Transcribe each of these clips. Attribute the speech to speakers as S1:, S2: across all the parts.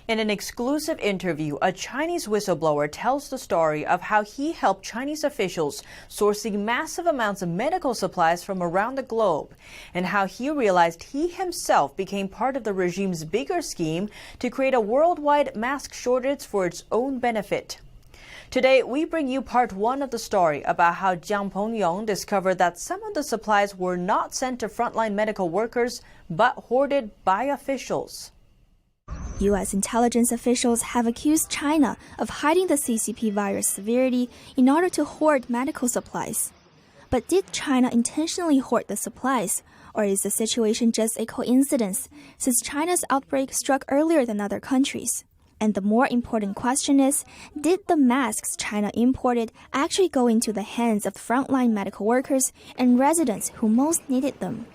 S1: In an exclusive interview, a Chinese whistleblower tells the story of how he helped Chinese officials sourcing massive amounts of medical supplies from around the globe, and how he realized he himself became part of the regime's bigger scheme to create a worldwide mask shortage for its own benefit. Today, we bring you part one of the story about how Jiang Pengyong discovered that some of the supplies were not sent to frontline medical workers, but hoarded by officials.
S2: U.S. intelligence officials have accused China of hiding the CCP virus severity in order to hoard medical supplies. But did China intentionally hoard the supplies, or is the situation just a coincidence, since China's outbreak struck earlier than other countries? And the more important question is, did the masks China imported actually go into the hands of frontline medical workers and residents who most needed them?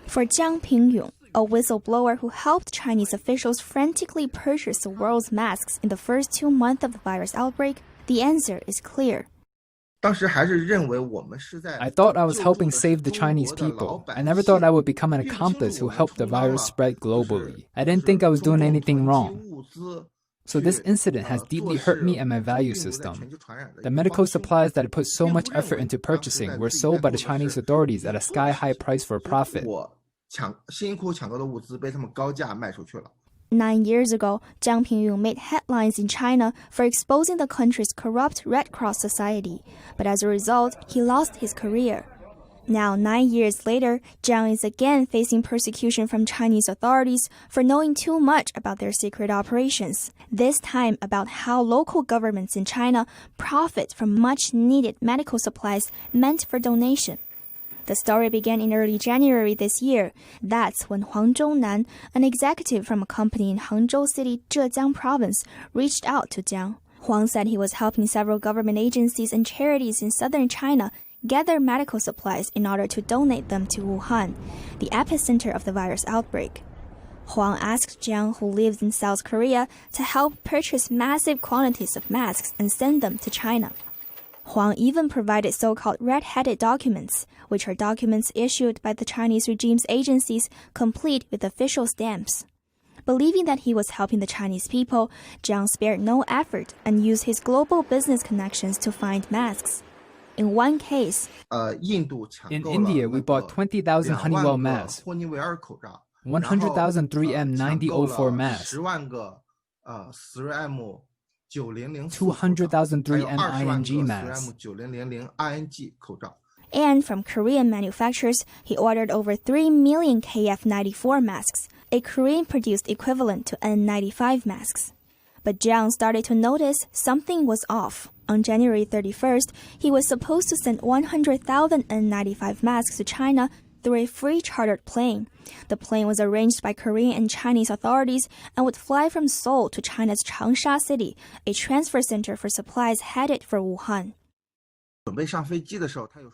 S2: For Jiang Pengyong, a whistleblower who helped Chinese officials frantically purchase the world's masks in the first 2 months of the virus outbreak, the answer is clear.
S3: I thought I was helping save the Chinese people. I never thought I would become an accomplice who helped the virus spread globally. I didn't think I was doing anything wrong. So this incident has deeply hurt me and my value system. The medical supplies that I put so much effort into purchasing were sold by the Chinese authorities at a sky-high price for a profit.
S2: 9 years ago, Jiang Pengyong made headlines in China for exposing the country's corrupt Red Cross society, but as a result, he lost his career. Now, 9 years later, Jiang is again facing persecution from Chinese authorities for knowing too much about their secret operations, this time about how local governments in China profit from much-needed medical supplies meant for donation. The story began in early January this year. That's when Huang Zhongnan, an executive from a company in Hangzhou City, Zhejiang Province, reached out to Jiang. Huang said he was helping several government agencies and charities in southern China gather medical supplies in order to donate them to Wuhan, the epicenter of the virus outbreak. Huang asked Jiang, who lives in South Korea, to help purchase massive quantities of masks and send them to China. Huang even provided so-called red-headed documents, which are documents issued by the Chinese regime's agencies, complete with official stamps. Believing that he was helping the Chinese people, Jiang spared no effort and used his global business connections to find masks. In one case,
S3: in India, we bought 20,000 Honeywell masks, 100,000 3M 9004 masks, 200,000 3M ING masks.
S2: And from Korean manufacturers, he ordered over 3 million KF94 masks, a Korean-produced equivalent to N95 masks. But Jiang started to notice something was off. On January 31st, he was supposed to send 100,000 N95 masks to China through a free chartered plane. The plane was arranged by Korean and Chinese authorities and would fly from Seoul to China's Changsha City, a transfer center for supplies headed for Wuhan.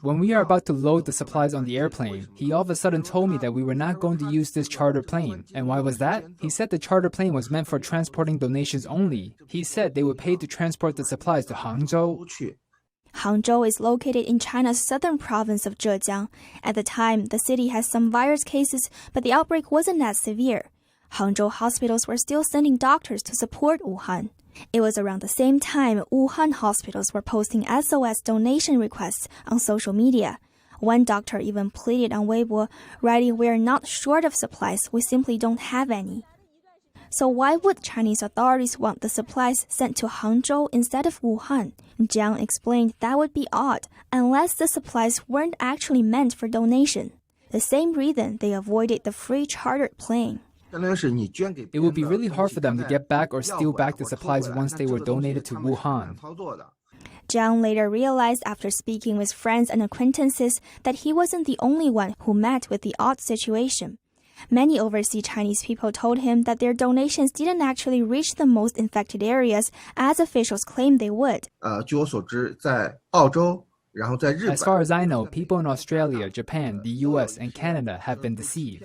S3: When we are about to load the supplies on the airplane, he all of a sudden told me that we were not going to use this charter plane. And why was that? He said the charter plane was meant for transporting donations only. He said they would pay to transport the supplies to Hangzhou.
S2: Hangzhou is located in China's southern province of Zhejiang. At the time, the city has some virus cases, but the outbreak wasn't that severe. Hangzhou hospitals were still sending doctors to support Wuhan. It was around the same time Wuhan hospitals were posting SOS donation requests on social media. One doctor even pleaded on Weibo, writing, "We are not short of supplies, we simply don't have any." So why would Chinese authorities want the supplies sent to Hangzhou instead of Wuhan? Jiang explained that would be odd unless the supplies weren't actually meant for donation. The same reason they avoided the free chartered plane.
S3: It would be really hard for them to get back or steal back the supplies once they were donated to Wuhan.
S2: Jiang later realized after speaking with friends and acquaintances that he wasn't the only one who met with the odd situation. Many overseas Chinese people told him that their donations didn't actually reach the most infected areas as officials claimed they would.
S3: As far as I know, people in Australia, Japan, the US, and Canada have been deceived.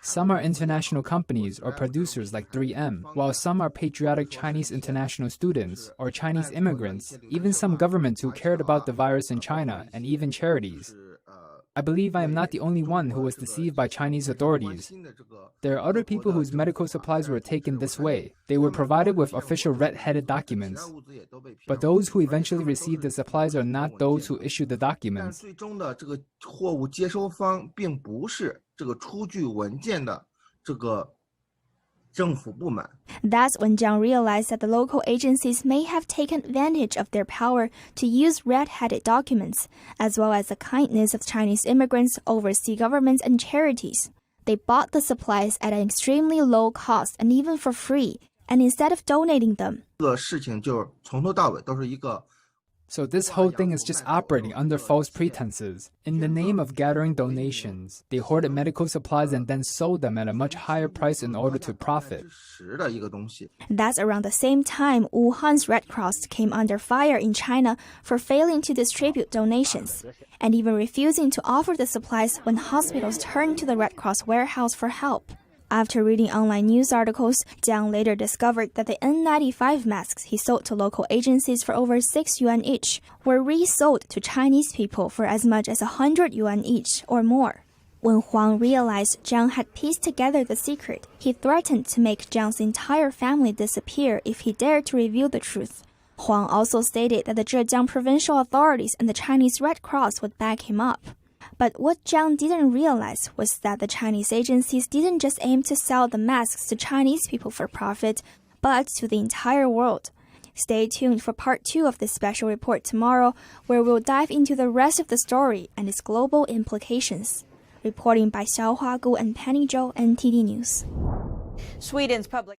S3: Some are international companies or producers like 3M, while some are patriotic Chinese international students or Chinese immigrants, even some governments who cared about the virus in China, and even charities. I believe I am not the only one who was deceived by Chinese authorities. There are other people whose medical supplies were taken this way. They were provided with official red-headed documents. But those who eventually received the supplies are not those who issued the documents.
S2: That's when Jiang realized that the local agencies may have taken advantage of their power to use red-headed documents, as well as the kindness of Chinese immigrants, overseas governments, and charities. They bought the supplies at an extremely low cost and even for free, and instead of donating them.
S3: So this whole thing is just operating under false pretenses. In the name of gathering donations, they hoarded medical supplies and then sold them at a much higher price in order to profit.
S2: That's around the same time Wuhan's Red Cross came under fire in China for failing to distribute donations, and even refusing to offer the supplies when hospitals turned to the Red Cross warehouse for help. After reading online news articles, Jiang later discovered that the N95 masks he sold to local agencies for over 6 yuan each were resold to Chinese people for as much as 100 yuan each or more. When Huang realized Jiang had pieced together the secret, he threatened to make Jiang's entire family disappear if he dared to reveal the truth. Huang also stated that the Zhejiang provincial authorities and the Chinese Red Cross would back him up. But what Jiang didn't realize was that the Chinese agencies didn't just aim to sell the masks to Chinese people for profit, but to the entire world. Stay tuned for part 2 of this special report tomorrow, where we'll dive into the rest of the story and its global implications. Reporting by Xiaohua Gu and Penny Zhou, NTD News.
S1: Sweden's public.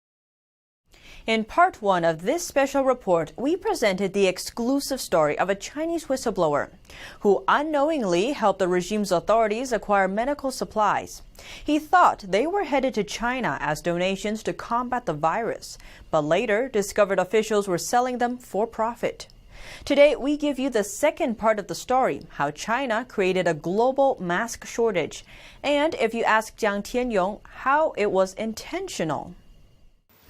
S1: In part 1 of this special report, we presented the exclusive story of a Chinese whistleblower who unknowingly helped the regime's authorities acquire medical supplies. He thought they were headed to China as donations to combat the virus, but later discovered officials were selling them for profit. Today, we give you the second part of the story, how China created a global mask shortage, and if you ask Jiang Pengyong, how it was intentional.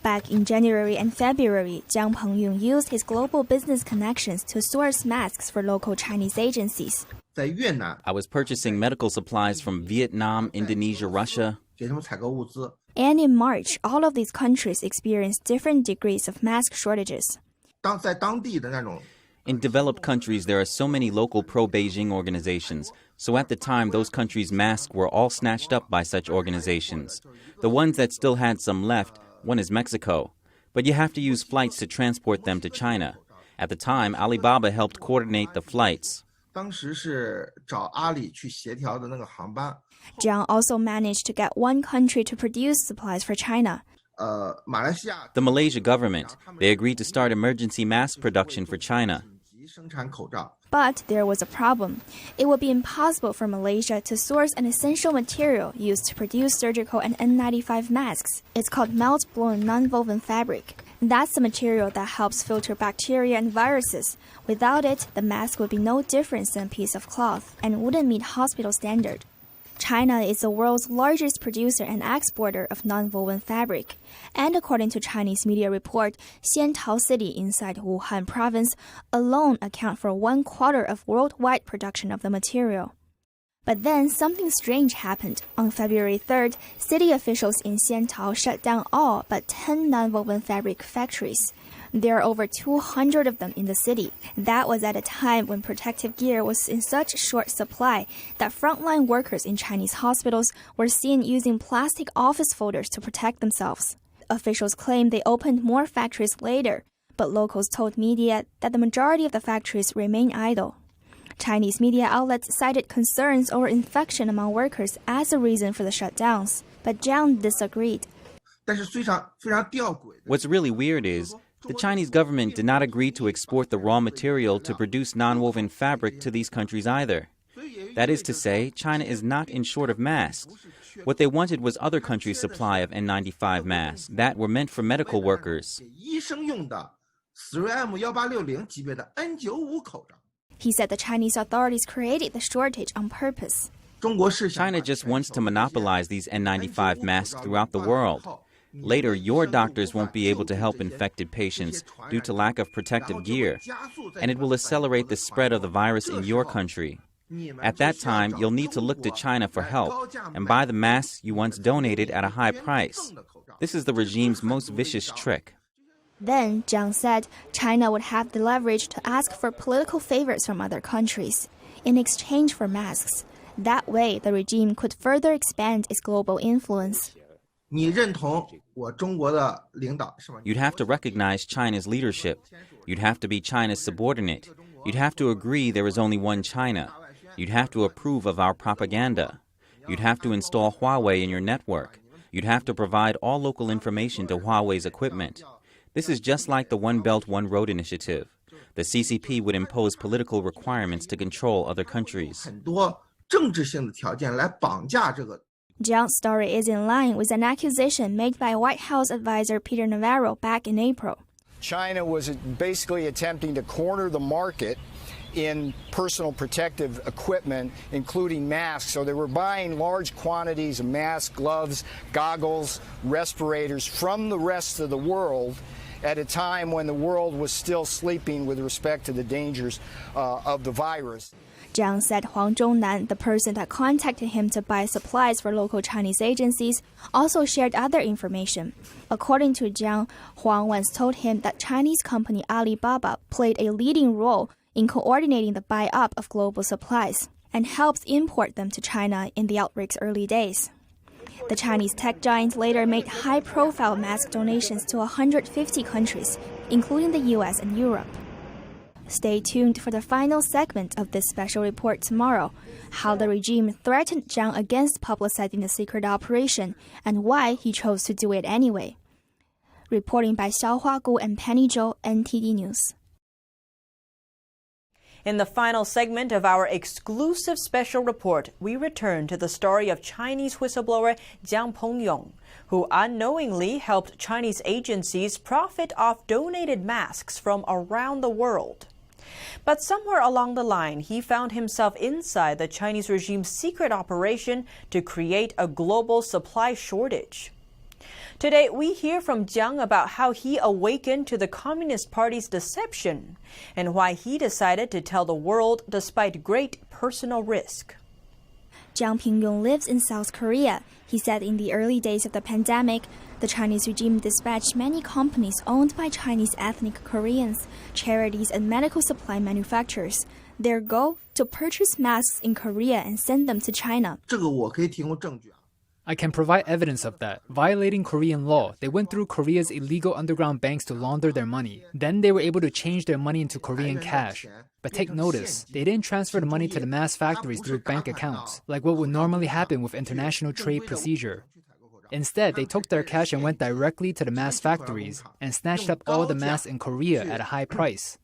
S2: Back in January and February, Jiang Pengyong used his global business connections to source masks for local Chinese agencies.
S4: I was purchasing medical supplies from Vietnam, Indonesia, Russia.
S2: And in March, all of these countries experienced different degrees of mask shortages.
S4: In developed countries, there are so many local pro-Beijing organizations. So at the time, those countries' masks were all snatched up by such organizations. The ones that still had some left, one is Mexico. But you have to use flights to transport them to China. At the time, Alibaba helped coordinate the flights.
S2: Jiang also managed to get one country to produce supplies for China.
S4: The Malaysia government. They agreed to start emergency mask production for China.
S2: But there was a problem. It would be impossible for Malaysia to source an essential material used to produce surgical and N95 masks. It's called melt-blown nonwoven fabric. That's the material that helps filter bacteria and viruses. Without it, the mask would be no different than a piece of cloth and wouldn't meet hospital standard. China is the world's largest producer and exporter of nonwoven fabric. And according to Chinese media report, Xiantao City inside Wuhan province alone account for 1/4 of worldwide production of the material. But then something strange happened. On February 3rd, city officials in Xiantao shut down all but 10 nonwoven fabric factories. There are over 200 of them in the city. That was at a time when protective gear was in such short supply that frontline workers in Chinese hospitals were seen using plastic office folders to protect themselves. Officials claim they opened more factories later, but locals told media that the majority of the factories remain idle. Chinese media outlets cited concerns over infection among workers as a reason for the shutdowns, but Jiang disagreed.
S4: What's really weird is the Chinese government did not agree to export the raw material to produce nonwoven fabric to these countries either. That is to say, China is not in short of masks. What they wanted was other countries' supply of N95 masks that were meant for medical workers.
S2: He said the Chinese authorities created the shortage on purpose.
S4: China just wants to monopolize these N95 masks throughout the world. Later, your doctors won't be able to help infected patients due to lack of protective gear, and it will accelerate the spread of the virus in your country. At that time, you'll need to look to China for help and buy the masks you once donated at a high price. This is the regime's most vicious trick.
S2: Then, Jiang said, China would have the leverage to ask for political favors from other countries in exchange for masks. That way, the regime could further expand its global influence.
S4: You'd have to recognize China's leadership. You'd have to be China's subordinate. You'd have to agree there is only one China. You'd have to approve of our propaganda. You'd have to install Huawei in your network. You'd have to provide all local information to Huawei's equipment. This is just like the One Belt, One Road initiative. The CCP would impose political requirements to control other countries.
S2: Jiang's story is in line with an accusation made by White House advisor Peter Navarro back in April.
S5: China was basically attempting to corner the market in personal protective equipment, including masks. So they were buying large quantities of masks, gloves, goggles, respirators from the rest of the world at a time when the world was still sleeping with respect to the dangers of the virus.
S2: Jiang said Huang Zhongnan, the person that contacted him to buy supplies for local Chinese agencies, also shared other information. According to Jiang, Huang once told him that Chinese company Alibaba played a leading role in coordinating the buy-up of global supplies and helped import them to China in the outbreak's early days. The Chinese tech giant later made high-profile mask donations to 150 countries, including the US and Europe. Stay tuned for the final segment of this special report tomorrow, how the regime threatened Jiang against publicizing the secret operation and why he chose to do it anyway. Reporting by Xiaohua Gu and Penny Zhou, NTD News.
S1: In the final segment of our exclusive special report, we return to the story of Chinese whistleblower Jiang Pengyong, who unknowingly helped Chinese agencies profit off donated masks from around the world. But somewhere along the line, he found himself inside the Chinese regime's secret operation to create a global supply shortage. Today, we hear from Jiang about how he awakened to the Communist Party's deception and why he decided to tell the world despite great personal risk.
S2: Jiang Pengyong lives in South Korea. He said in the early days of the pandemic, the Chinese regime dispatched many companies owned by Chinese ethnic Koreans, charities, and medical supply manufacturers. Their goal? To purchase masks in Korea and send them to China.
S3: I can provide evidence of that. Violating Korean law, they went through Korea's illegal underground banks to launder their money. Then they were able to change their money into Korean cash. But take notice, they didn't transfer the money to the mass factories through bank accounts, like what would normally happen with international trade procedure. Instead, they took their cash and went directly to the mass factories and snatched up all the masks in Korea at a high price.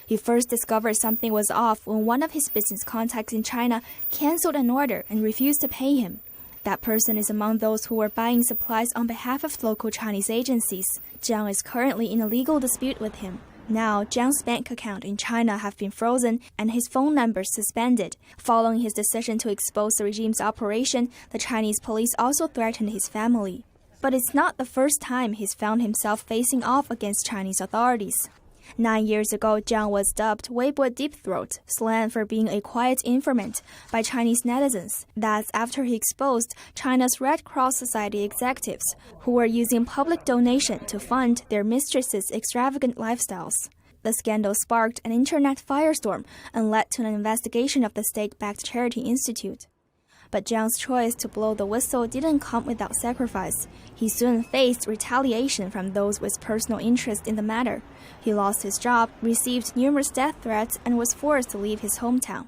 S2: He first discovered something was off when one of his business contacts in China canceled an order and refused to pay him. That person is among those who were buying supplies on behalf of local Chinese agencies. Jiang is currently in a legal dispute with him. Now, Jiang's bank account in China have been frozen and his phone numbers suspended. Following his decision to expose the regime's operation, the Chinese police also threatened his family. But it's not the first time he's found himself facing off against Chinese authorities. 9 years ago, Jiang was dubbed Weibo Deep Throat, slang for being a quiet informant, by Chinese netizens. That's after he exposed China's Red Cross Society executives, who were using public donation to fund their mistresses' extravagant lifestyles. The scandal sparked an internet firestorm and led to an investigation of the state-backed charity institute. But Jiang's choice to blow the whistle didn't come without sacrifice. He soon faced retaliation from those with personal interest in the matter. He lost his job, received numerous death threats, and was forced to leave his hometown.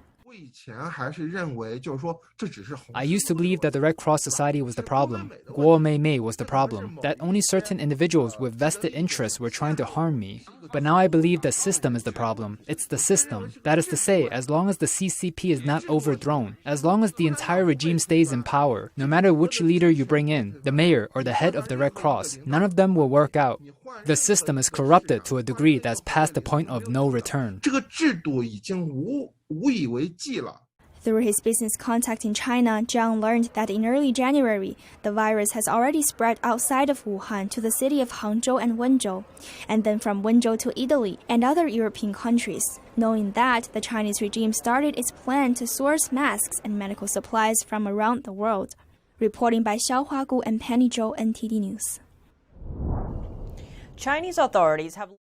S3: I used to believe that the Red Cross Society was the problem. Guo Mei Mei was the problem. That only certain individuals with vested interests were trying to harm me. But now I believe the system is the problem. It's the system. That is to say, as long as the CCP is not overthrown, as long as the entire regime stays in power, no matter which leader you bring in, the mayor or the head of the Red Cross, none of them will work out. The system is corrupted to a degree that's past the point of no return.
S2: Through his business contact in China, Jiang learned that in early January, the virus has already spread outside of Wuhan to the city of Hangzhou and Wenzhou, and then from Wenzhou to Italy and other European countries. Knowing that, the Chinese regime started its plan to source masks and medical supplies from around the world. Reporting by Xiao Huagu and Penny Zhou, NTD News.
S1: Chinese authorities have